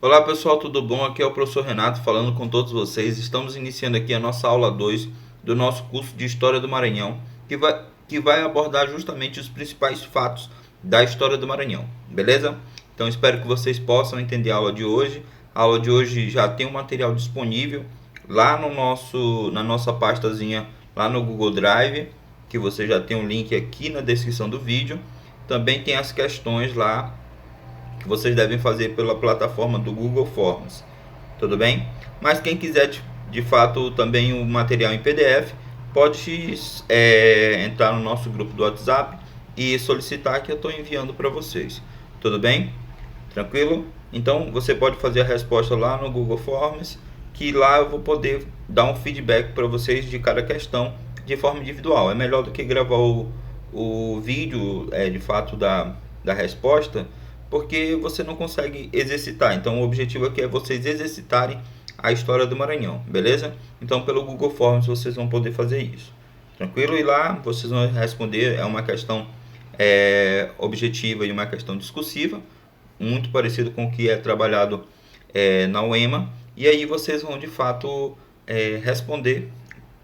Olá pessoal, tudo bom? Aqui é o professor Renato falando com todos vocês. Estamos iniciando aqui a nossa aula 2 do nosso curso de História do Maranhão, que vai abordar justamente os principais fatos da história do Maranhão, beleza? Então espero que vocês possam entender a aula de hoje. A aula de hoje já tem um material disponível lá na nossa pastazinha lá no Google Drive, que você já tem um link aqui na descrição do vídeo. Também tem as questões lá que vocês devem fazer pela plataforma do Google Forms, tudo bem? Mas quem quiser de fato também o material em PDF, pode entrar no nosso grupo do WhatsApp e solicitar que eu estou enviando para vocês, tudo bem? Tranquilo? Então você pode fazer a resposta lá no Google Forms, que lá eu vou poder dar um feedback para vocês de cada questão de forma individual. É melhor do que gravar o vídeo de fato da resposta, porque você não consegue exercitar. Então o objetivo aqui é vocês exercitarem a história do Maranhão, beleza? Então pelo Google Forms vocês vão poder fazer isso, tranquilo? E lá vocês vão responder, é uma questão objetiva e uma questão discursiva, muito parecido com o que é trabalhado na UEMA, e aí vocês vão de fato responder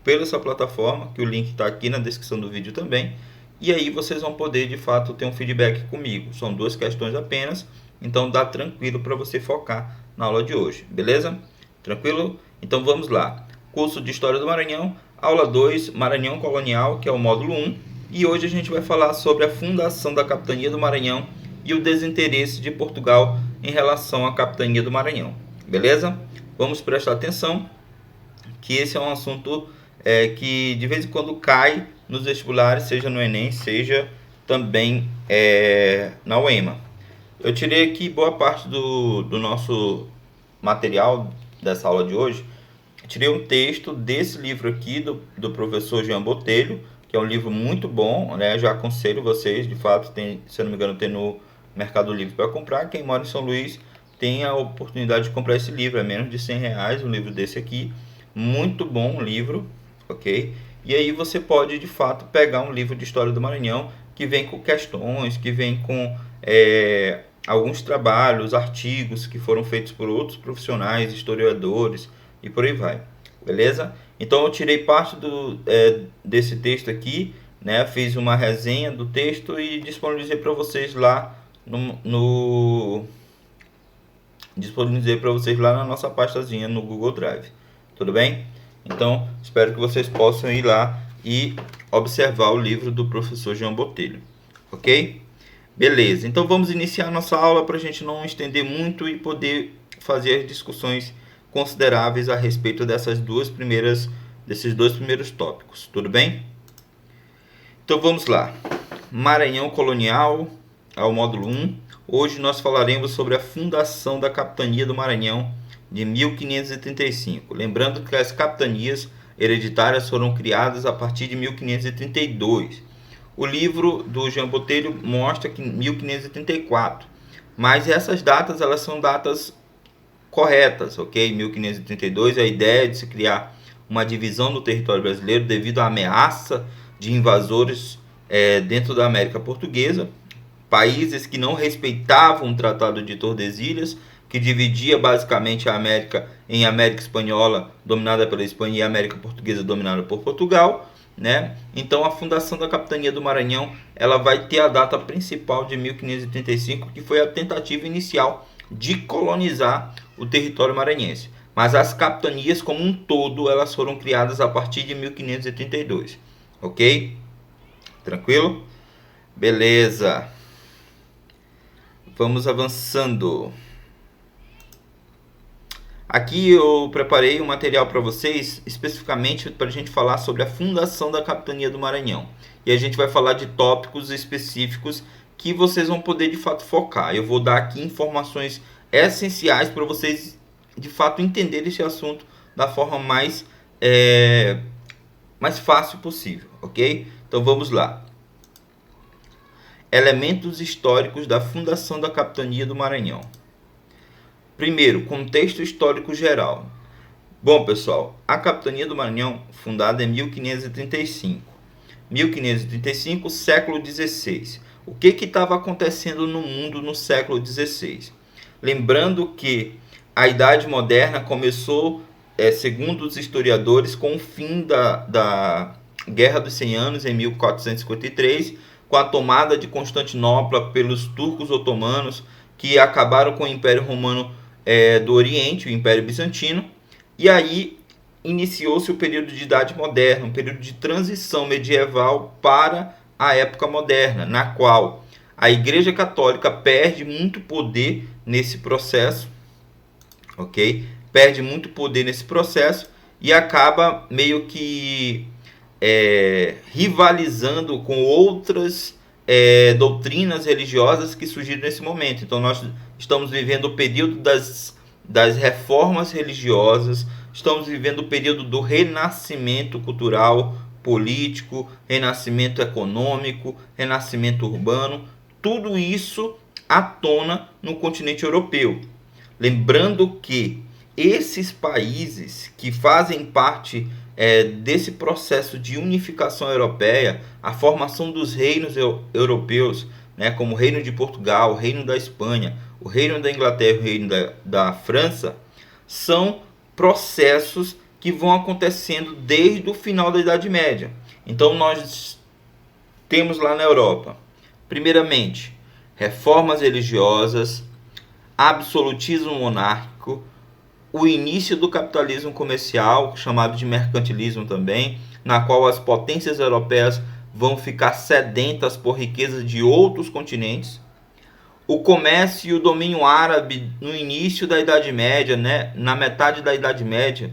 pela essa plataforma, que o link está aqui na descrição do vídeo também. E aí vocês vão poder de fato ter um feedback comigo. São 2 questões apenas, então dá tranquilo para você focar na aula de hoje, beleza? Tranquilo? Então vamos lá. Curso de História do Maranhão, aula 2, Maranhão Colonial, que é o módulo 1. E hoje a gente vai falar sobre a fundação da Capitania do Maranhão e o desinteresse de Portugal em relação à Capitania do Maranhão, beleza? Vamos prestar atenção, que esse é um assunto que de vez em quando cai nos vestibulares, seja no Enem, seja também na UEMA. Eu tirei aqui boa parte do nosso material dessa aula de hoje. Eu tirei um texto desse livro aqui do professor Jean Botelho, que é um livro muito bom, né? Já aconselho vocês, de fato, tem, se eu não me engano, tem no Mercado Livre para comprar. Quem mora em São Luís tem a oportunidade de comprar esse livro, é menos de R$100 um livro desse aqui. Muito bom o livro, ok? E aí você pode de fato pegar um livro de História do Maranhão que vem com questões, que vem com alguns trabalhos, artigos que foram feitos por outros profissionais, historiadores e por aí vai, beleza? Então eu tirei parte desse texto aqui, né? Fiz uma resenha do texto e disponibilizei para vocês lá disponibilizei para vocês lá na nossa pastazinha no Google Drive, tudo bem? Então, espero que vocês possam ir lá e observar o livro do professor Jean Botelho, ok? Beleza, então vamos iniciar a nossa aula para a gente não estender muito e poder fazer as discussões consideráveis a respeito desses dois primeiros tópicos, tudo bem? Então vamos lá. Maranhão Colonial, ao módulo 1. Hoje nós falaremos sobre a fundação da Capitania do Maranhão de 1535. Lembrando que as capitanias hereditárias foram criadas a partir de 1532. O livro do Jean Botelho mostra que 1534, mas essas datas elas são datas corretas, ok? 1532 é a ideia de se criar uma divisão do território brasileiro devido à ameaça de invasores dentro da América Portuguesa, países que não respeitavam o Tratado de Tordesilhas, que dividia basicamente a América em América Espanhola, dominada pela Espanha, e América Portuguesa, dominada por Portugal, né? Então a fundação da Capitania do Maranhão, ela vai ter a data principal de 1535, que foi a tentativa inicial de colonizar o território maranhense. Mas as capitanias como um todo, elas foram criadas a partir de 1532, ok? Tranquilo? Beleza. Vamos avançando. Aqui eu preparei um material para vocês, especificamente para a gente falar sobre a fundação da Capitania do Maranhão. E a gente vai falar de tópicos específicos que vocês vão poder de fato focar. Eu vou dar aqui informações essenciais para vocês de fato entenderem esse assunto da forma mais fácil possível, ok? Então vamos lá. Elementos históricos da fundação da Capitania do Maranhão. Primeiro, contexto histórico geral. Bom, pessoal, a Capitania do Maranhão, fundada em 1535. 1535, século XVI. O que estava acontecendo no mundo no século XVI? Lembrando que a Idade Moderna começou, segundo os historiadores, com o fim da Guerra dos 100 Anos, em 1453, com a tomada de Constantinopla pelos turcos otomanos, que acabaram com o Império Romano do Oriente, o Império Bizantino, e aí iniciou-se o período de Idade Moderna, um período de transição medieval para a época moderna, na qual a Igreja Católica perde muito poder nesse processo, ok? Perde muito poder nesse processo e acaba meio que rivalizando com outras doutrinas religiosas que surgiram nesse momento. Então nós estamos vivendo o período das reformas religiosas, estamos vivendo o período do renascimento cultural, político, renascimento econômico, renascimento urbano, tudo isso à tona no continente europeu. Lembrando que esses países que fazem parte desse processo de unificação europeia, a formação dos reinos europeus, né, como o Reino de Portugal, o Reino da Espanha, o Reino da Inglaterra e o Reino da França, são processos que vão acontecendo desde o final da Idade Média. Então nós temos lá na Europa, primeiramente, reformas religiosas, absolutismo monárquico, o início do capitalismo comercial, chamado de mercantilismo também, na qual as potências europeias vão ficar sedentas por riquezas de outros continentes. O comércio e o domínio árabe no início da Idade Média, né, na metade da Idade Média,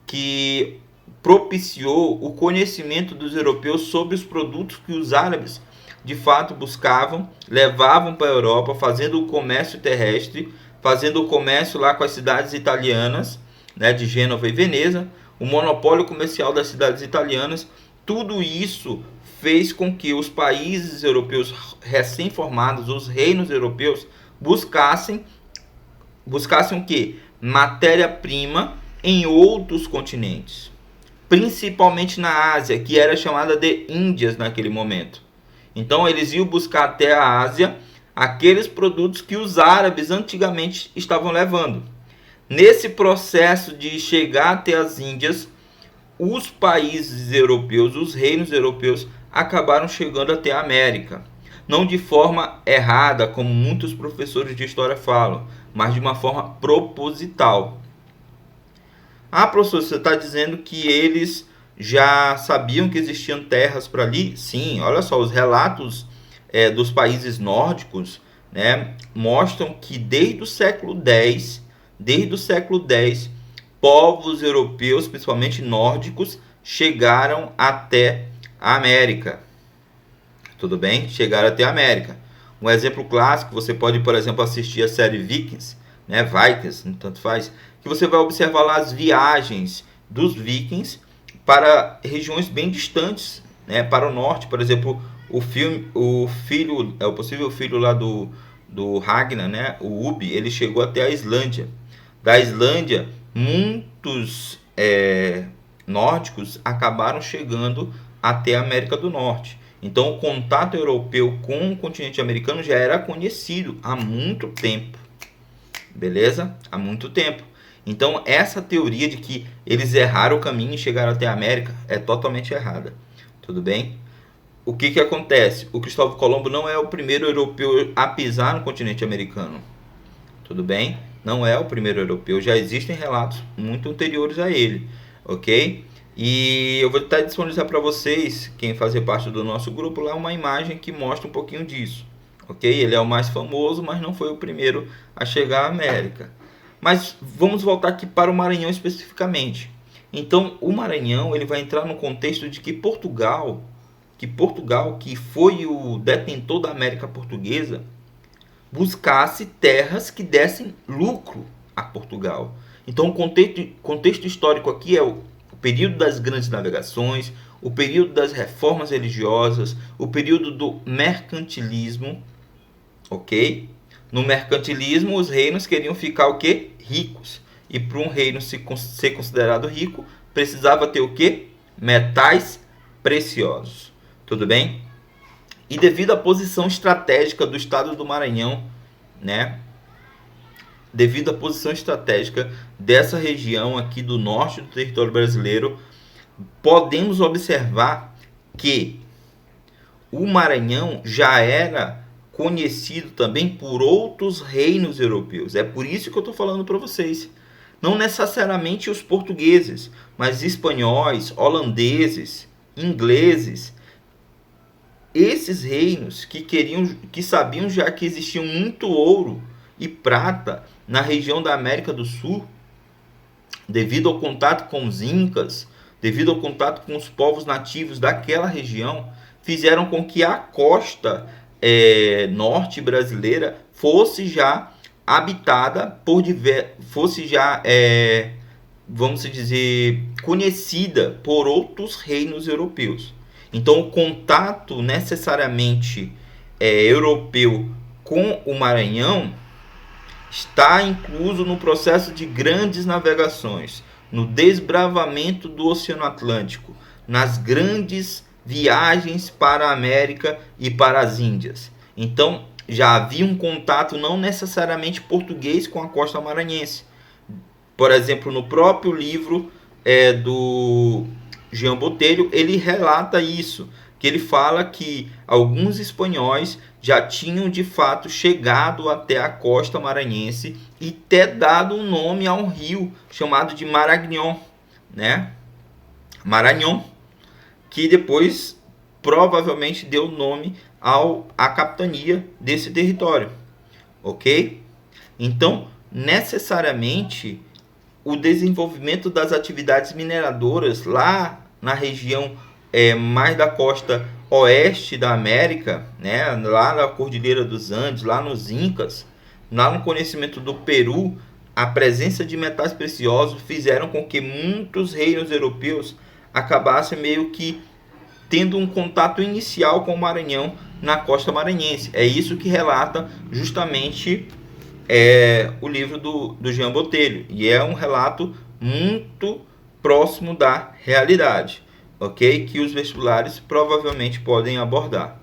que propiciou o conhecimento dos europeus sobre os produtos que os árabes de fato buscavam, levavam para a Europa, fazendo o comércio terrestre, fazendo o comércio lá com as cidades italianas, né, de Gênova e Veneza, o monopólio comercial das cidades italianas. Tudo isso fez com que os países europeus recém-formados, os reinos europeus, buscassem o quê? Matéria-prima em outros continentes, principalmente na Ásia, que era chamada de Índias naquele momento. Então eles iam buscar até a Ásia aqueles produtos que os árabes antigamente estavam levando. Nesse processo de chegar até as Índias, os países europeus, os reinos europeus, acabaram chegando até a América. Não de forma errada, como muitos professores de história falam, mas de uma forma proposital. Ah, professor, você está dizendo que eles já sabiam que existiam terras para ali? Sim, olha só, os relatos dos países nórdicos, né, mostram que desde o século X, povos europeus, principalmente nórdicos, chegaram até a América. Tudo bem? Chegaram até a América. Um exemplo clássico, você pode, por exemplo, assistir a série Vikings, né, Vikings, tanto faz, que você vai observar lá as viagens dos vikings para regiões bem distantes, né, para o norte. Por exemplo, o possível filho lá do Ragnar, né, o Ubbi, ele chegou até a Islândia. Da Islândia, muitos nórdicos acabaram chegando até a América do Norte. Então, o contato europeu com o continente americano já era conhecido há muito tempo. Beleza? Há muito tempo. Então, essa teoria de que eles erraram o caminho e chegaram até a América é totalmente errada. Tudo bem? O que acontece? O Cristóvão Colombo não é o primeiro europeu a pisar no continente americano. Tudo bem? Não é o primeiro europeu. Já existem relatos muito anteriores a ele. Ok? E eu vou estar disponibilizar para vocês, quem fazer parte do nosso grupo, lá uma imagem que mostra um pouquinho disso. Ok? Ele é o mais famoso, mas não foi o primeiro a chegar à América. Mas vamos voltar aqui para o Maranhão especificamente. Então, o Maranhão ele vai entrar no contexto de que Portugal, que foi o detentor da América Portuguesa, buscasse terras que dessem lucro a Portugal. Então, o contexto histórico aqui é o período das grandes navegações, o período das reformas religiosas, o período do mercantilismo, ok? No mercantilismo, os reinos queriam ficar o quê? Ricos. E para um reino ser considerado rico, precisava ter o quê? Metais preciosos. Tudo bem? E devido à posição estratégica do estado do Maranhão, né, devido à posição estratégica dessa região aqui do norte do território brasileiro, podemos observar que o Maranhão já era conhecido também por outros reinos europeus. É por isso que eu estou falando para vocês. Não necessariamente os portugueses, mas espanhóis, holandeses, ingleses. Esses reinos que sabiam já que existia muito ouro e prata na região da América do Sul, devido ao contato com os incas, devido ao contato com os povos nativos daquela região, fizeram com que a costa norte brasileira fosse já habitada fosse já, vamos dizer, conhecida por outros reinos europeus. Então, o contato necessariamente europeu com o Maranhão está incluso no processo de grandes navegações, no desbravamento do Oceano Atlântico, nas grandes viagens para a América e para as Índias. Então, já havia um contato não necessariamente português com a costa maranhense. Por exemplo, no próprio livro do Jean Botelho, ele relata isso, que ele fala que alguns espanhóis já tinham de fato chegado até a costa maranhense e até dado um nome a um rio chamado de Marañón, né? Maranhão, que depois provavelmente deu nome à capitania desse território, ok? Então, necessariamente, o desenvolvimento das atividades mineradoras lá na região mais da costa oeste da América, né, lá na Cordilheira dos Andes, lá nos Incas, lá no conhecimento do Peru, a presença de metais preciosos fizeram com que muitos reinos europeus acabassem meio que tendo um contato inicial com o Maranhão na costa maranhense. É isso que relata justamente o livro do Jean Botelho. E é um relato muito próximo da realidade, ok? Que os vestibulares provavelmente podem abordar.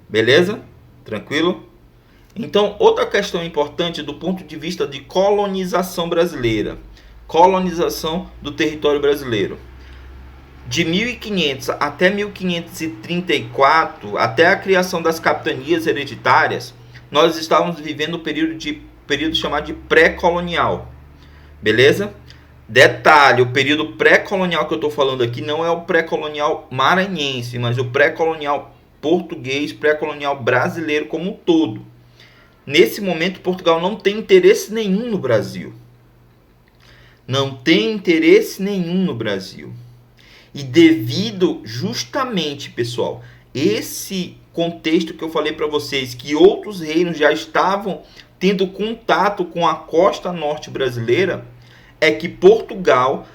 Beleza? Tranquilo? Então, outra questão importante do ponto de vista de colonização brasileira. Colonização do território brasileiro. De 1500 até 1534, até a criação das capitanias hereditárias, nós estávamos vivendo um período chamado de pré-colonial. Beleza? Detalhe, o período pré-colonial que eu estou falando aqui não é o pré-colonial maranhense, mas o pré-colonial português, pré-colonial brasileiro como um todo. Nesse momento, Portugal não tem interesse nenhum no Brasil. Não tem interesse nenhum no Brasil. E devido justamente, pessoal, esse contexto que eu falei para vocês, que outros reinos já estavam tendo contato com a costa norte brasileira, é que Portugal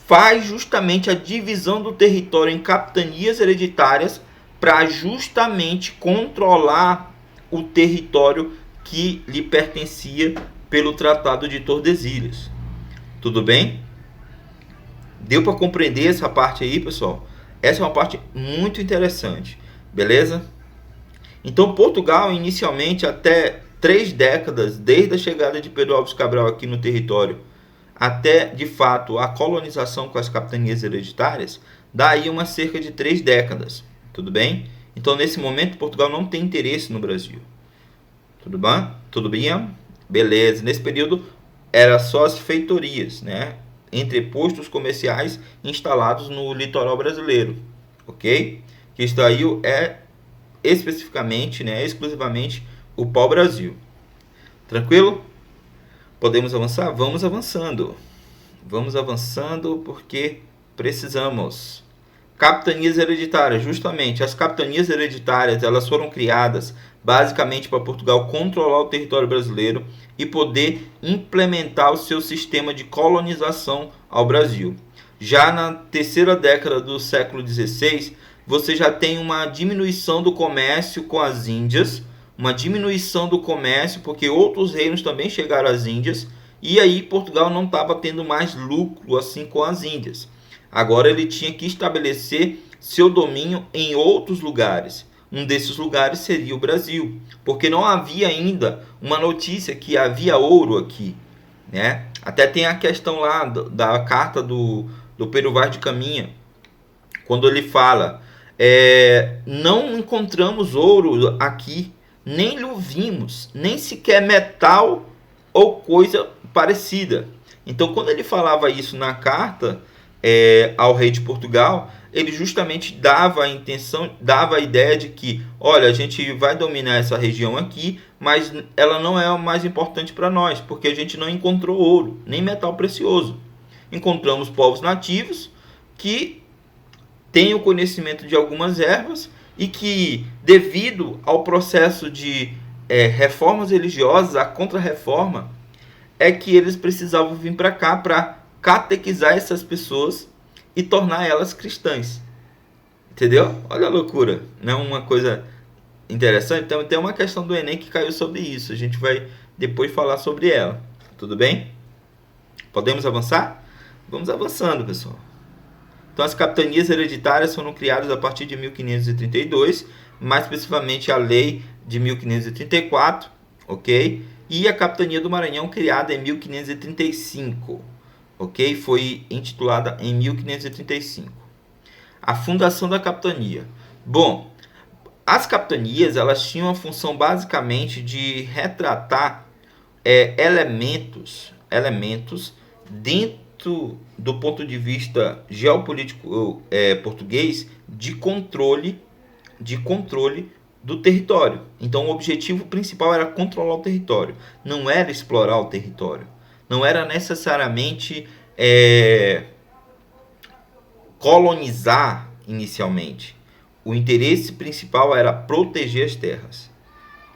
faz justamente a divisão do território em capitanias hereditárias para justamente controlar o território que lhe pertencia pelo Tratado de Tordesilhas. Tudo bem? Deu para compreender essa parte aí, pessoal? Essa é uma parte muito interessante, beleza? Então, Portugal, inicialmente, até 3 décadas, desde a chegada de Pedro Álvares Cabral aqui no território, até, de fato, a colonização com as capitanias hereditárias, daí uma cerca de 3 décadas, tudo bem? Então, nesse momento, Portugal não tem interesse no Brasil. Tudo bem? Tudo bem? Beleza. Nesse período, era só as feitorias, né? Entrepostos comerciais instalados no litoral brasileiro, ok? Que isso daí é especificamente, né, exclusivamente o pau-brasil. Tranquilo? Podemos avançar? Vamos avançando. Vamos avançando porque precisamos. Capitanias hereditárias, justamente. As capitanias hereditárias, elas foram criadas basicamente para Portugal controlar o território brasileiro e poder implementar o seu sistema de colonização ao Brasil. Já na terceira década do século XVI, você já tem uma diminuição do comércio com as Índias, uma diminuição do comércio porque outros reinos também chegaram às Índias, e aí Portugal não estava tendo mais lucro assim com as Índias. Agora ele tinha que estabelecer seu domínio em outros lugares. Um desses lugares seria o Brasil, porque não havia ainda uma notícia que havia ouro aqui. né? Até tem a questão lá da carta do Pero Vaz de Caminha, quando ele fala, não encontramos ouro aqui, nem o vimos, nem sequer metal ou coisa parecida. Então, quando ele falava isso na carta ao rei de Portugal, ele justamente dava a intenção, dava a ideia de que, olha, a gente vai dominar essa região aqui, mas ela não é o mais importante para nós, porque a gente não encontrou ouro, nem metal precioso. Encontramos povos nativos que têm o conhecimento de algumas ervas e que, devido ao processo de reformas religiosas, a contra-reforma, é que eles precisavam vir para cá para catequizar essas pessoas e tornar elas cristãs. Entendeu? Olha a loucura. Não é uma coisa interessante? Então, tem uma questão do Enem que caiu sobre isso. A gente vai depois falar sobre ela. Tudo bem? Podemos avançar? Vamos avançando, pessoal. Então, as capitanias hereditárias foram criadas a partir de 1532, mais especificamente a lei de 1534, ok? E a capitania do Maranhão, criada em 1535, ok? Foi intitulada em 1535. A fundação da capitania. Bom, as capitanias, elas tinham a função basicamente de retratar elementos dentro do ponto de vista geopolítico português de controle do território. Então, o objetivo principal era controlar o território, não era explorar o território, não era necessariamente colonizar inicialmente. O interesse principal era proteger as terras,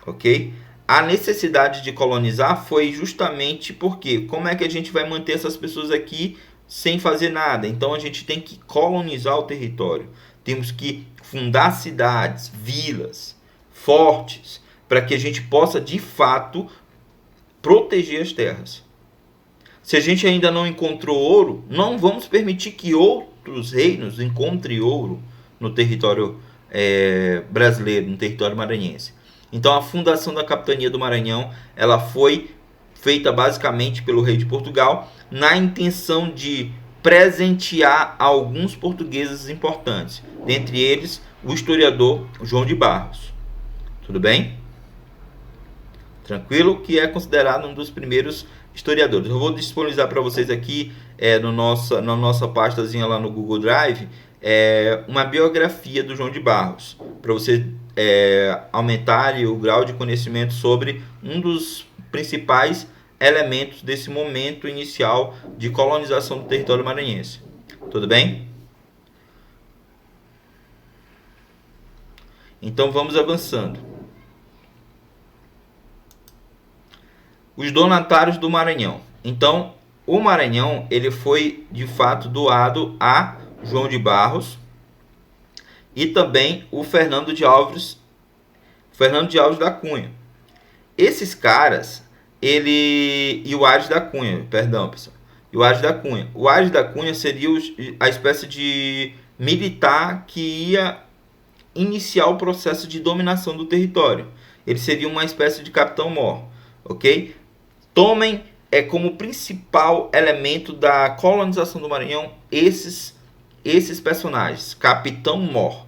ok? A necessidade de colonizar foi justamente porque como é que a gente vai manter essas pessoas aqui sem fazer nada? Então a gente tem que colonizar o território. Temos que fundar cidades, vilas, fortes, para que a gente possa de fato proteger as terras. Se a gente ainda não encontrou ouro, não vamos permitir que outros reinos encontrem ouro no território brasileiro, no território maranhense. Então a fundação da capitania do Maranhão, ela foi feita basicamente pelo rei de Portugal na intenção de presentear alguns portugueses importantes, dentre eles o historiador João de Barros. Tudo bem? Tranquilo? Que é considerado um dos primeiros historiadores. Eu vou disponibilizar para vocês aqui na nossa pastazinha lá no Google Drive uma biografia do João de Barros, para você aumentar o grau de conhecimento sobre um dos principais elementos desse momento inicial de colonização do território maranhense. Tudo bem? Então vamos avançando. Os donatários do Maranhão. Então, o Maranhão ele foi de fato doado a João de Barros e também o Fernando de Alves da Cunha. Esses caras, e o Aires da Cunha, perdão, pessoal. E o Aires da Cunha. O Aires da Cunha seria a espécie de militar que ia iniciar o processo de dominação do território. Ele seria uma espécie de capitão-mor, ok? Tomem como principal elemento da colonização do Maranhão esses personagens. Capitão-mor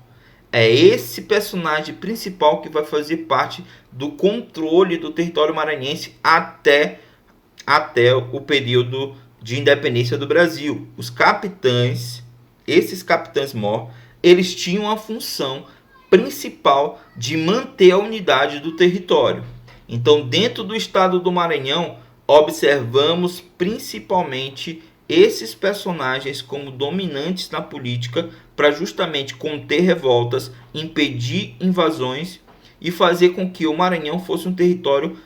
é esse personagem principal que vai fazer parte do controle do território maranhense até o período de independência do Brasil. Os capitães, esses capitães-mor, eles tinham a função principal de manter a unidade do território. Então, dentro do estado do Maranhão, observamos principalmente esses personagens como dominantes na política para justamente conter revoltas, impedir invasões e fazer com que o Maranhão fosse um território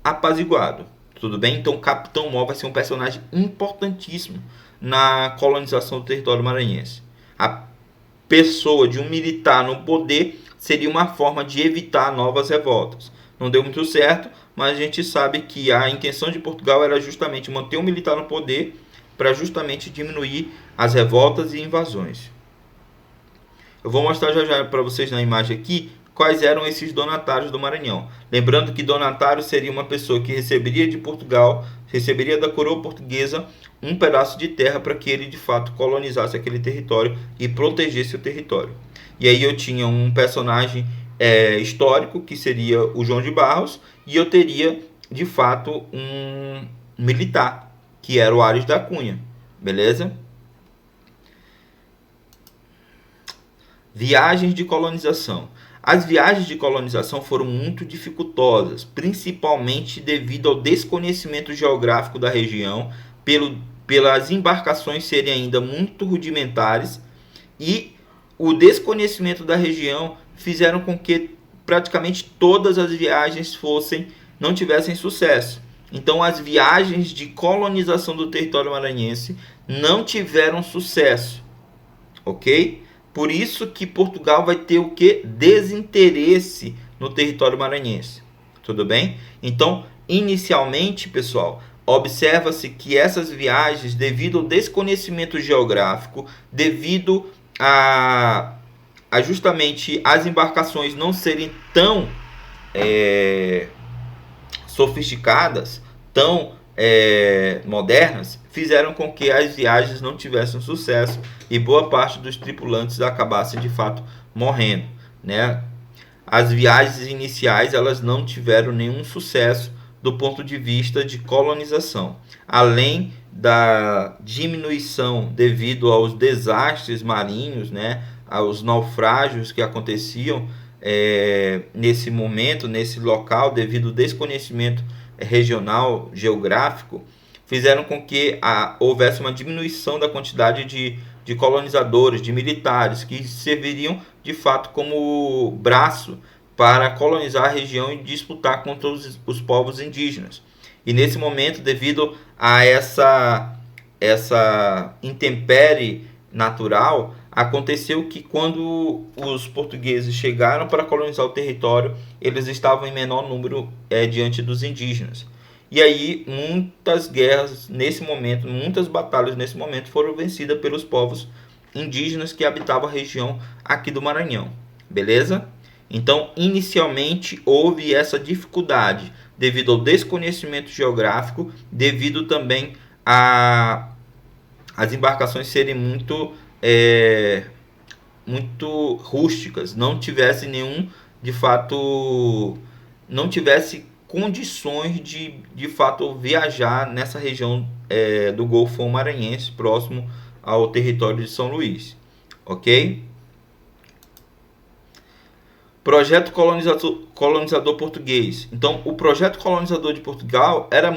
apaziguado. Tudo bem? Então, o Capitão Mor vai ser um personagem importantíssimo na colonização do território maranhense. A pessoa de um militar no poder seria uma forma de evitar novas revoltas. Não deu muito certo, mas a gente sabe que a intenção de Portugal era justamente manter o militar no poder para justamente diminuir as revoltas e invasões. Eu vou mostrar já para vocês na imagem aqui quais eram esses donatários do Maranhão. Lembrando que donatário seria uma pessoa que receberia de Portugal, receberia da coroa portuguesa um pedaço de terra para que ele de fato colonizasse aquele território e protegesse o território. E aí eu tinha um personagem histórico, que seria o João de Barros, e eu teria de fato um militar, que era o Ares da Cunha, beleza? Viagens de colonização. As viagens de colonização foram muito dificultosas, principalmente devido ao desconhecimento geográfico da região, pelas embarcações serem ainda muito rudimentares, e o desconhecimento da região fizeram com que praticamente todas as viagens não tivessem sucesso. Então as viagens de colonização do território maranhense não tiveram sucesso, ok? Por isso que Portugal vai ter o que? Desinteresse no território maranhense. Tudo bem? Então, inicialmente, pessoal, observa-se que essas viagens, devido ao desconhecimento geográfico, devido a justamente as embarcações não serem tão sofisticadas, tão modernas, fizeram com que as viagens não tivessem sucesso e boa parte dos tripulantes acabassem de fato morrendo, né? As viagens iniciais elas não tiveram nenhum sucesso do ponto de vista de colonização, além da diminuição devido aos desastres marinhos, né? Aos naufrágios que aconteciam nesse momento, nesse local, devido ao desconhecimento regional, geográfico, fizeram com que houvesse uma diminuição da quantidade de colonizadores, de militares, que serviriam de fato como braço para colonizar a região e disputar contra os povos indígenas. E nesse momento, devido a essa intempérie natural, aconteceu que quando os portugueses chegaram para colonizar o território, eles estavam em menor número diante dos indígenas. E aí muitas guerras nesse momento, muitas batalhas nesse momento foram vencidas pelos povos indígenas que habitavam a região aqui do Maranhão. Beleza? Então, inicialmente houve essa dificuldade devido ao desconhecimento geográfico, devido também a as embarcações serem muito rústicas, não tivesse não tivesse condições de fato viajar nessa região do Golfo Maranhense, próximo ao território de São Luís, ok? Projeto colonizador português. Então, o projeto colonizador de Portugal era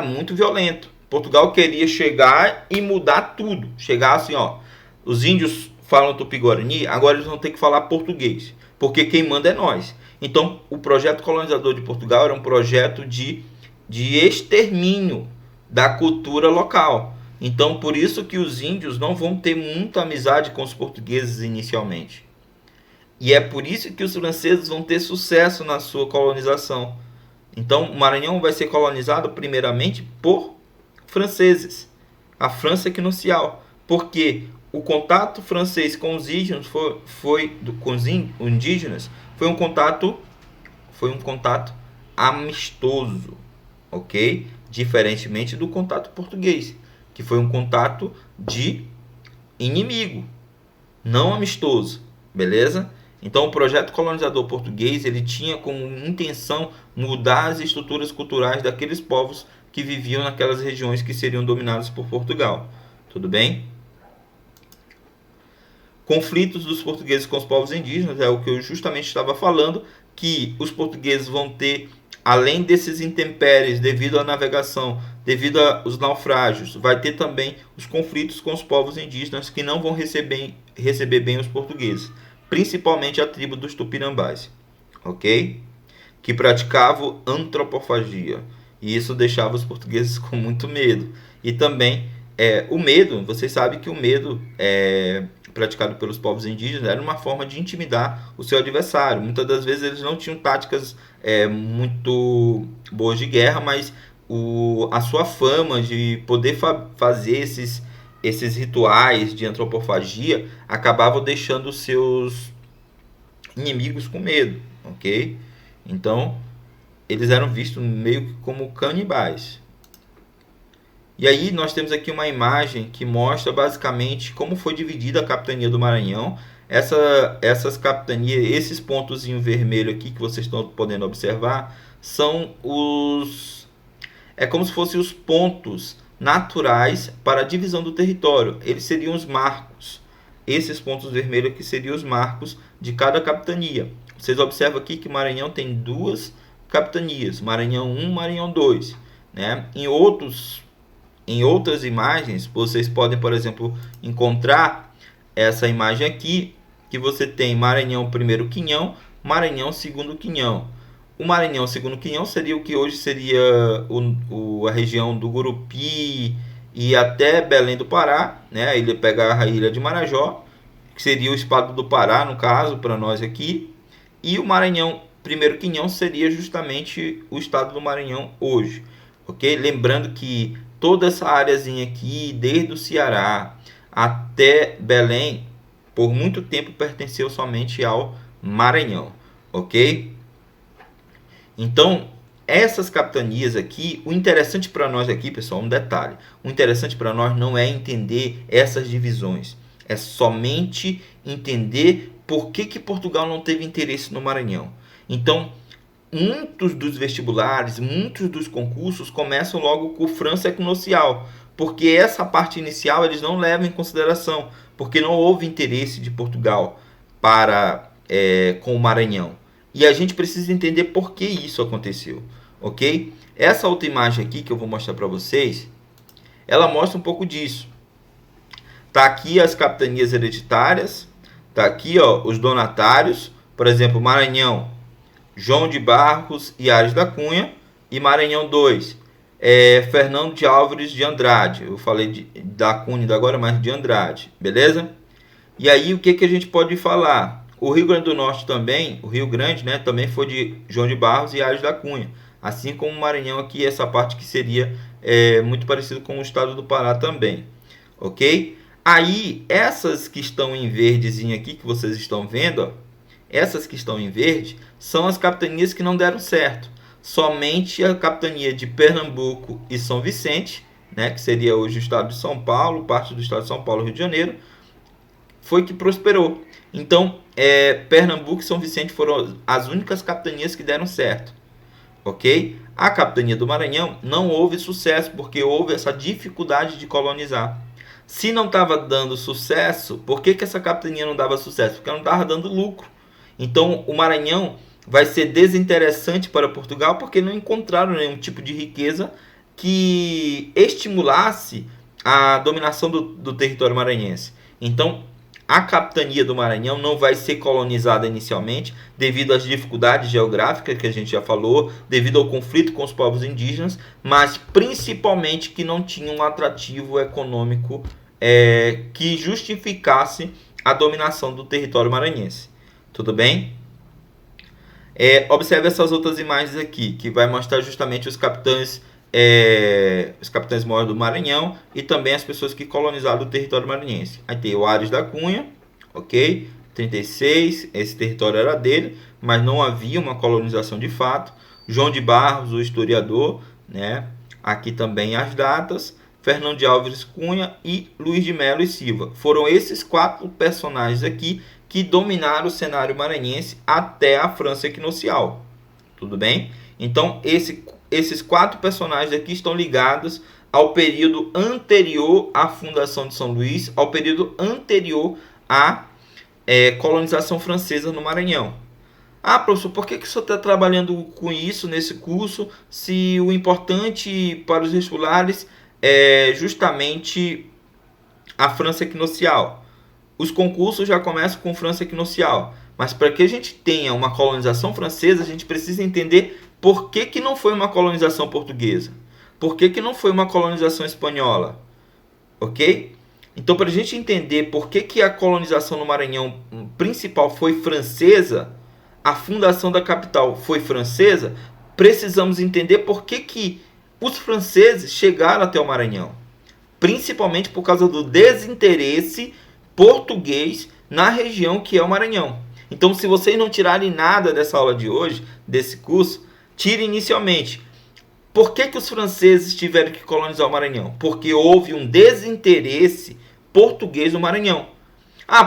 muito violento. Portugal queria chegar e mudar tudo. Chegar assim, ó, os índios falam Tupi-Guarani, agora eles vão ter que falar português, porque quem manda é nós. Então, o projeto colonizador de Portugal era um projeto de extermínio da cultura local. Então, por isso que os índios não vão ter muita amizade com os portugueses inicialmente. E é por isso que os franceses vão ter sucesso na sua colonização. Então, o Maranhão vai ser colonizado primeiramente por franceses. A França equinocial. Porque o contato francês com os indígenas foi um contato amistoso, ok? Diferentemente do contato português, que foi um contato de inimigo, não amistoso, beleza? Então, o projeto colonizador português ele tinha como intenção mudar as estruturas culturais daqueles povos que viviam naquelas regiões que seriam dominadas por Portugal. Tudo bem? Conflitos dos portugueses com os povos indígenas é o que eu justamente estava falando, que os portugueses vão ter, além desses intempéries devido à navegação, devido aos naufrágios, vai ter também os conflitos com os povos indígenas que não vão receber bem os portugueses, principalmente a tribo dos Tupinambás, ok? Que praticavam antropofagia, e isso deixava os portugueses com muito medo. E também o medo, vocês sabem que o medo praticado pelos povos indígenas era uma forma de intimidar o seu adversário. Muitas das vezes eles não tinham táticas muito boas de guerra, mas a sua fama de poder fazer esses rituais de antropofagia acabavam deixando os inimigos com medo, ok? Então, eles eram vistos meio que como canibais. E aí nós temos aqui uma imagem que mostra basicamente como foi dividida a capitania do Maranhão. Essas capitanias, esses pontos em vermelho aqui que vocês estão podendo observar, são os... é como se fossem os pontos naturais para a divisão do território. Eles seriam os marcos. Esses pontos vermelhos aqui seriam os marcos de cada capitania. Vocês observam aqui que Maranhão tem duas capitanias, Maranhão 1 e Maranhão 2. Né? Em outras imagens, vocês podem, por exemplo, encontrar essa imagem aqui, que você tem Maranhão primeiro Quinhão, Maranhão segundo Quinhão. O Maranhão segundo Quinhão seria o que hoje seria a região do Gurupi e até Belém do Pará, né? Ele pega a ilha de Marajó, que seria o estado do Pará, no caso, para nós aqui. E o Maranhão primeiro Quinhão seria justamente o estado do Maranhão hoje, ok? Lembrando que toda essa áreazinha aqui, desde o Ceará até Belém, por muito tempo pertenceu somente ao Maranhão, ok? Então, essas capitanias aqui, o interessante para nós aqui, pessoal, um detalhe, o interessante para nós não é entender essas divisões, é somente entender por que Portugal não teve interesse no Maranhão. Então, muitos dos vestibulares, muitos dos concursos começam logo com França equinocial, porque essa parte inicial eles não levam em consideração, porque não houve interesse de Portugal com o Maranhão. E a gente precisa entender por que isso aconteceu, ok? Essa outra imagem aqui que eu vou mostrar para vocês, ela mostra um pouco disso. Tá aqui as capitanias hereditárias, tá aqui ó, os donatários, por exemplo, Maranhão, João de Barros e Ares da Cunha, e Maranhão 2, Fernando de Álvares de Andrade. Eu falei da Cunha agora, mas de Andrade, beleza? E aí o que a gente pode falar? O Rio Grande do Norte também, o Rio Grande, né, também foi de João de Barros e Ares da Cunha. Assim como o Maranhão aqui, essa parte que seria muito parecido com o estado do Pará também, ok? Aí, essas que estão em verdezinho aqui, que vocês estão vendo, ó, essas que estão em verde, são as capitanias que não deram certo. Somente a capitania de Pernambuco e São Vicente, né, que seria hoje o estado de São Paulo, parte do estado de São Paulo e Rio de Janeiro, foi que prosperou. Então, Pernambuco e São Vicente foram as únicas capitanias que deram certo, ok? A capitania do Maranhão não houve sucesso, porque houve essa dificuldade de colonizar. Se não estava dando sucesso, por que essa capitania não dava sucesso? Porque não estava dando lucro. Então, o Maranhão vai ser desinteressante para Portugal, porque não encontraram nenhum tipo de riqueza que estimulasse a dominação do território maranhense. Então, a capitania do Maranhão não vai ser colonizada inicialmente, devido às dificuldades geográficas que a gente já falou, devido ao conflito com os povos indígenas, mas principalmente que não tinha um atrativo econômico que justificasse a dominação do território maranhense. Tudo bem? Observe essas outras imagens aqui, que vai mostrar justamente os capitães maiores do Maranhão e também as pessoas que colonizaram o território maranhense. Aí tem o Ares da Cunha, ok? 36, esse território era dele, mas não havia uma colonização de fato. João de Barros, o historiador, né? Aqui também as datas. Fernando de Álvares Cunha e Luiz de Melo e Silva. Foram esses 4 personagens aqui que dominaram o cenário maranhense até a França equinocial. Tudo bem? Então, esses 4 personagens aqui estão ligados ao período anterior à fundação de São Luís, ao período anterior à colonização francesa no Maranhão. Ah, professor, por que o senhor está trabalhando com isso nesse curso, se o importante para os vestibulares é justamente a França equinocial? Os concursos já começam com França equinocial, mas para que a gente tenha uma colonização francesa, a gente precisa entender por que não foi uma colonização portuguesa, por que não foi uma colonização espanhola, ok? Então, para a gente entender por que a colonização no Maranhão principal foi francesa, a fundação da capital foi francesa, precisamos entender por que os franceses chegaram até o Maranhão, principalmente por causa do desinteresse português na região que é o Maranhão. Então, se vocês não tirarem nada dessa aula de hoje, desse curso, tire inicialmente. Por que os franceses tiveram que colonizar o Maranhão? Porque houve um desinteresse português no Maranhão.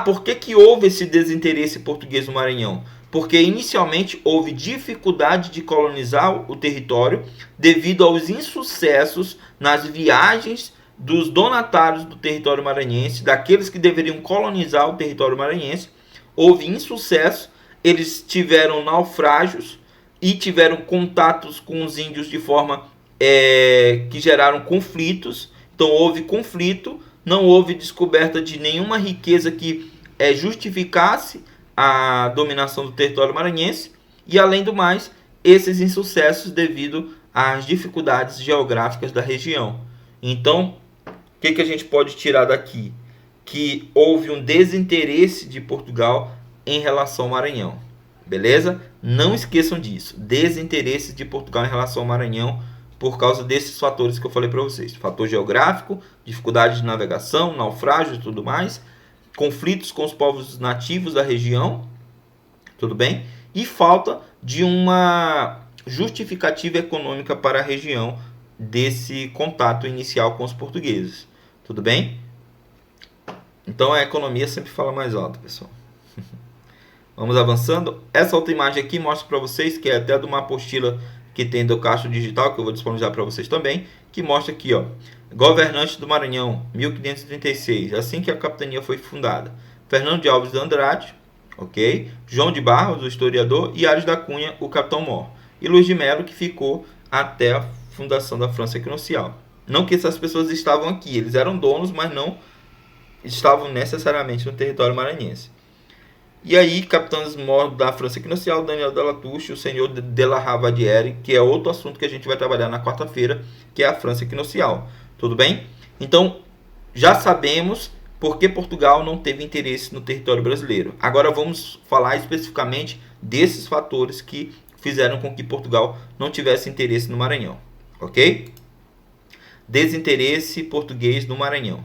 Por que houve esse desinteresse português no Maranhão? Porque inicialmente houve dificuldade de colonizar o território devido aos insucessos nas viagens dos donatários do território maranhense, daqueles que deveriam colonizar o território maranhense. Houve insucesso, eles tiveram naufrágios e tiveram contatos com os índios de forma que geraram conflitos. Então houve conflito, não houve descoberta de nenhuma riqueza que justificasse a dominação do território maranhense, e além do mais, esses insucessos devido às dificuldades geográficas da região. Então, o que a gente pode tirar daqui? Que houve um desinteresse de Portugal em relação ao Maranhão. Beleza? Não esqueçam disso. Desinteresse de Portugal em relação ao Maranhão por causa desses fatores que eu falei para vocês. Fator geográfico, dificuldade de navegação, naufrágio e tudo mais. Conflitos com os povos nativos da região. Tudo bem? E falta de uma justificativa econômica para a região desse contato inicial com os portugueses. Tudo bem? Então a economia sempre fala mais alto, pessoal. Vamos avançando. Essa outra imagem aqui mostra para vocês, que é até de uma apostila que tem do Castro Digital, que eu vou disponibilizar para vocês também, que mostra aqui, ó, governante do Maranhão, 1536, assim que a capitania foi fundada. Fernando de Alves de Andrade, ok? João de Barros, o historiador, e Ares da Cunha, o capitão-mor. E Luís de Melo, que ficou até a fundação da França Equinocial. Não que essas pessoas estavam aqui, eles eram donos, mas não estavam necessariamente no território maranhense. E aí, capitães-mor da França Equinocial, Daniel de la Touche, o senhor de la Ravadière, que é outro assunto que a gente vai trabalhar na quarta-feira, que é a França Equinocial. Tudo bem? Então, já sabemos por que Portugal não teve interesse no território brasileiro. Agora vamos falar especificamente desses fatores que fizeram com que Portugal não tivesse interesse no Maranhão. Ok? Desinteresse português no Maranhão.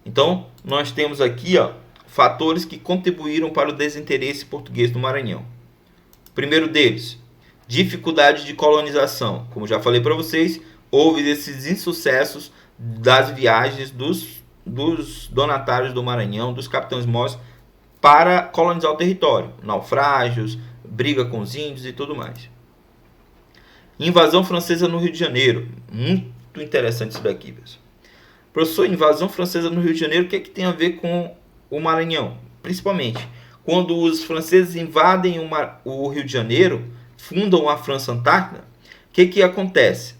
Então, nós temos aqui, ó, fatores que contribuíram para o desinteresse português no Maranhão. Primeiro deles, dificuldade de colonização. Como já falei para vocês, houve esses insucessos das viagens dos donatários do Maranhão, dos capitães-mors, para colonizar o território. Naufrágios, briga com os índios e tudo mais. Invasão francesa no Rio de Janeiro. Muito interessante isso daqui, pessoal. Professor, invasão francesa no Rio de Janeiro, o que tem a ver com o Maranhão? Principalmente, quando os franceses invadem o Rio de Janeiro, fundam a França Antártida, o que acontece?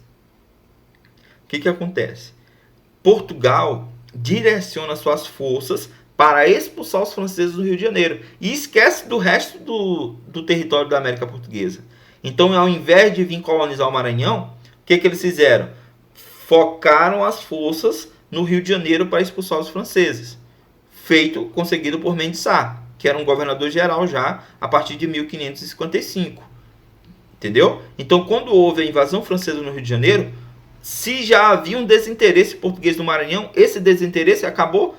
Portugal direciona suas forças para expulsar os franceses do Rio de Janeiro e esquece do resto do território da América Portuguesa. Então, ao invés de vir colonizar o Maranhão, o que eles fizeram? Focaram as forças no Rio de Janeiro para expulsar os franceses. Conseguido por Mendes Sá, que era um governador geral já a partir de 1555. Entendeu? Então, quando houve a invasão francesa no Rio de Janeiro, se já havia um desinteresse português no Maranhão, esse desinteresse acabou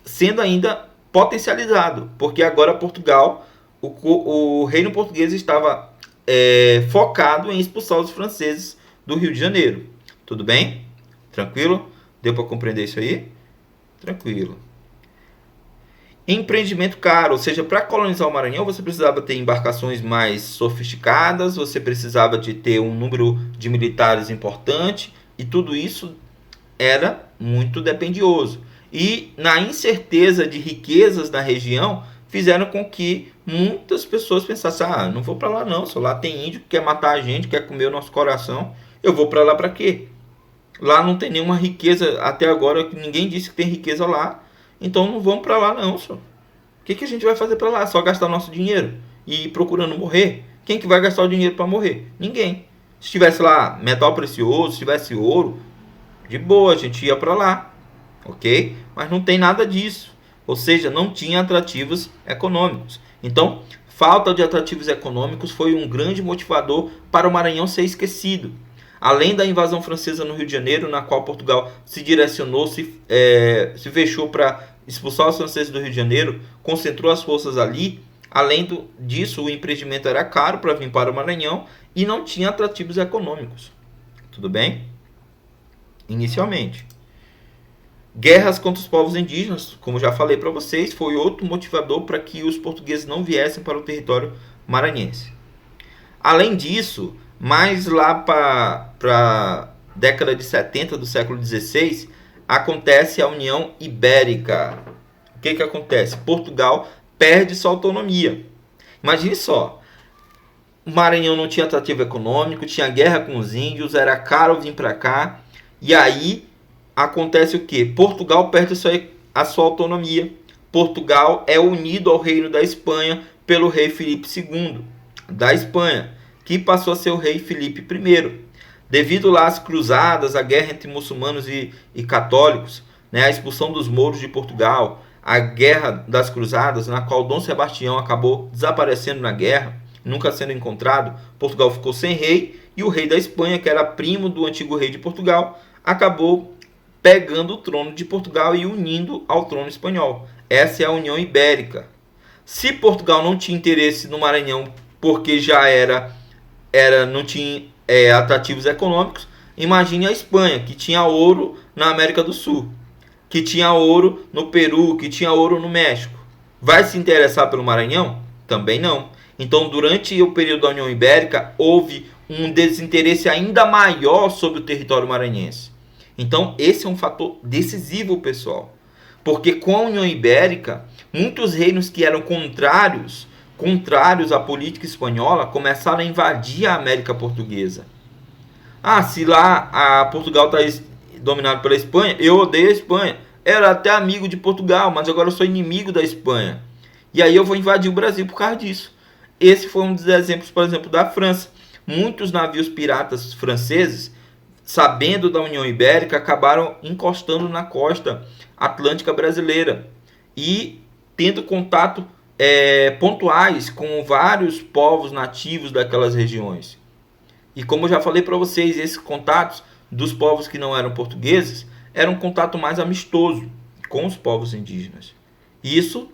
sendo ainda potencializado, porque agora Portugal, o reino português estava focado em expulsar os franceses do Rio de Janeiro. Tudo bem? Tranquilo? Deu para compreender isso aí? Tranquilo. Empreendimento caro, ou seja, para colonizar o Maranhão você precisava ter embarcações mais sofisticadas, você precisava de ter um número de militares importante, e tudo isso era muito dispendioso. E na incerteza de riquezas na região, fizeram com que muitas pessoas pensassem, não vou para lá não, só lá tem índio que quer matar a gente, quer comer o nosso coração, eu vou para lá para quê? Lá não tem nenhuma riqueza, até agora ninguém disse que tem riqueza lá, então não vamos para lá não, senhor. O que a gente vai fazer para lá? Só gastar nosso dinheiro e ir procurando morrer? Quem que vai gastar o dinheiro para morrer? Ninguém. Se tivesse lá metal precioso, se tivesse ouro, de boa, a gente ia para lá, ok? Mas não tem nada disso, ou seja, não tinha atrativos econômicos. Então, falta de atrativos econômicos foi um grande motivador para o Maranhão ser esquecido. Além da invasão francesa no Rio de Janeiro, na qual Portugal se direcionou, se fechou para expulsar os franceses do Rio de Janeiro, concentrou as forças ali, Além disso, o empreendimento era caro para vir para o Maranhão e não tinha atrativos econômicos. Tudo bem? Inicialmente. Guerras contra os povos indígenas, como já falei para vocês, foi outro motivador para que os portugueses não viessem para o território maranhense. Além disso, mais lá para a década de 70 do século XVI, acontece a União Ibérica. O que acontece? Portugal perde sua autonomia. Imagine só, o Maranhão não tinha atrativo econômico, tinha guerra com os índios, era caro vir para cá, e aí acontece o quê? Portugal perde a sua autonomia. Portugal é unido ao reino da Espanha pelo rei Filipe II da Espanha, que passou a ser o rei Filipe I. Devido lá às cruzadas, a guerra entre muçulmanos e católicos, né, a expulsão dos mouros de Portugal, a guerra das cruzadas, na qual Dom Sebastião acabou desaparecendo na guerra, nunca sendo encontrado, Portugal ficou sem rei, e o rei da Espanha, que era primo do antigo rei de Portugal, acabou pegando o trono de Portugal e unindo ao trono espanhol. Essa é a União Ibérica. Se Portugal não tinha interesse no Maranhão porque já não tinha atrativos econômicos, imagine a Espanha, que tinha ouro na América do Sul, que tinha ouro no Peru, que tinha ouro no México. Vai se interessar pelo Maranhão? Também não. Então, durante o período da União Ibérica, houve um desinteresse ainda maior sobre o território maranhense. Então, esse é um fator decisivo, pessoal. Porque com a União Ibérica, muitos reinos que eram contrários à política espanhola começaram a invadir a América Portuguesa. Se lá a Portugal está dominado pela Espanha, eu odeio a Espanha. Era até amigo de Portugal, mas agora eu sou inimigo da Espanha. E aí eu vou invadir o Brasil por causa disso. Esse foi um dos exemplos, por exemplo, da França. Muitos navios piratas franceses, sabendo da União Ibérica, acabaram encostando na costa atlântica brasileira e tendo contato pontuais com vários povos nativos daquelas regiões. E como eu já falei para vocês, esses contatos dos povos que não eram portugueses eram um contato mais amistoso com os povos indígenas. Isso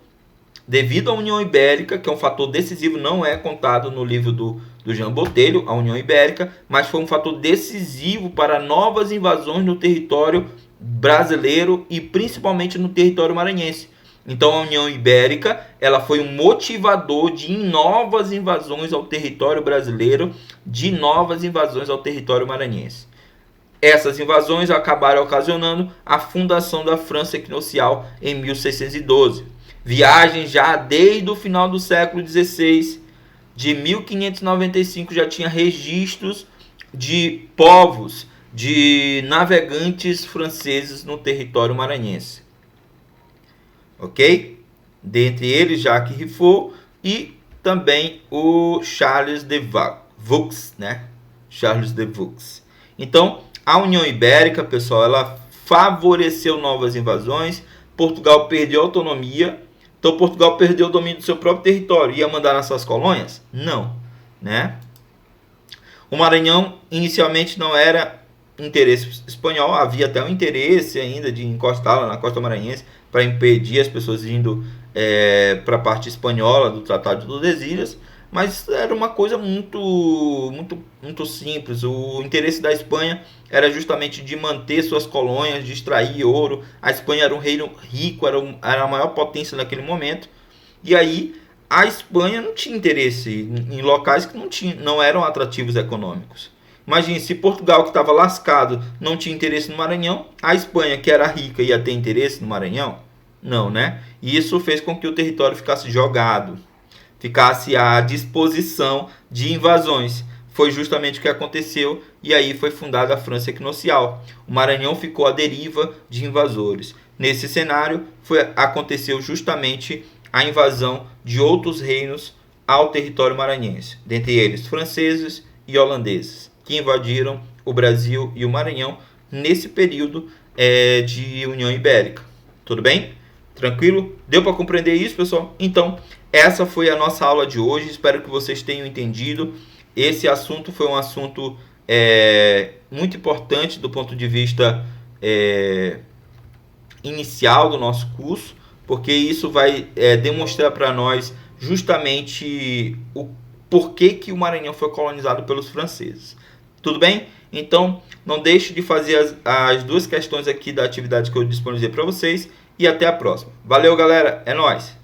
devido à União Ibérica, que é um fator decisivo, não é contado no livro do Jean Botelho, a União Ibérica, mas foi um fator decisivo para novas invasões no território brasileiro e principalmente no território maranhense. Então a União Ibérica ela foi um motivador de novas invasões ao território brasileiro, de novas invasões ao território maranhense. Essas invasões acabaram ocasionando a fundação da França Equinocial em 1612. Viagens já desde o final do século XVI, de 1595 já tinha registros de povos, de navegantes franceses no território maranhense. Ok? Dentre eles, Jacques Riffaut e também o Charles de Vaux, né? Charles de Vaux. Então, a União Ibérica, pessoal, ela favoreceu novas invasões. Portugal perdeu autonomia. Então, Portugal perdeu o domínio do seu próprio território. Ia mandar nas suas colônias? Não, né? O Maranhão, inicialmente, não era interesse espanhol. Havia até um interesse ainda de encostar lá na costa maranhense para impedir as pessoas indo para a parte espanhola do Tratado de Tordesilhas. Mas era uma coisa muito simples. O interesse da Espanha era justamente de manter suas colônias, de extrair ouro. A Espanha era um reino rico, era a maior potência naquele momento. E aí a Espanha não tinha interesse em locais que não eram atrativos econômicos. Imagine, se Portugal, que estava lascado, não tinha interesse no Maranhão, a Espanha, que era rica, ia ter interesse no Maranhão? Não, né? E isso fez com que o território ficasse jogado, ficasse à disposição de invasões. Foi justamente o que aconteceu e aí foi fundada a França Equinocial. O Maranhão ficou à deriva de invasores. Nesse cenário, aconteceu justamente a invasão de outros reinos ao território maranhense, dentre eles franceses e holandeses, que invadiram o Brasil e o Maranhão nesse período de União Ibérica. Tudo bem? Tranquilo? Deu para compreender isso, pessoal? Então, essa foi a nossa aula de hoje. Espero que vocês tenham entendido. Esse assunto foi um assunto muito importante do ponto de vista inicial do nosso curso, porque isso vai demonstrar para nós justamente o porquê que o Maranhão foi colonizado pelos franceses. Tudo bem? Então, não deixe de fazer as duas questões aqui da atividade que eu disponibilizei para vocês e até a próxima. Valeu, galera. É nóis!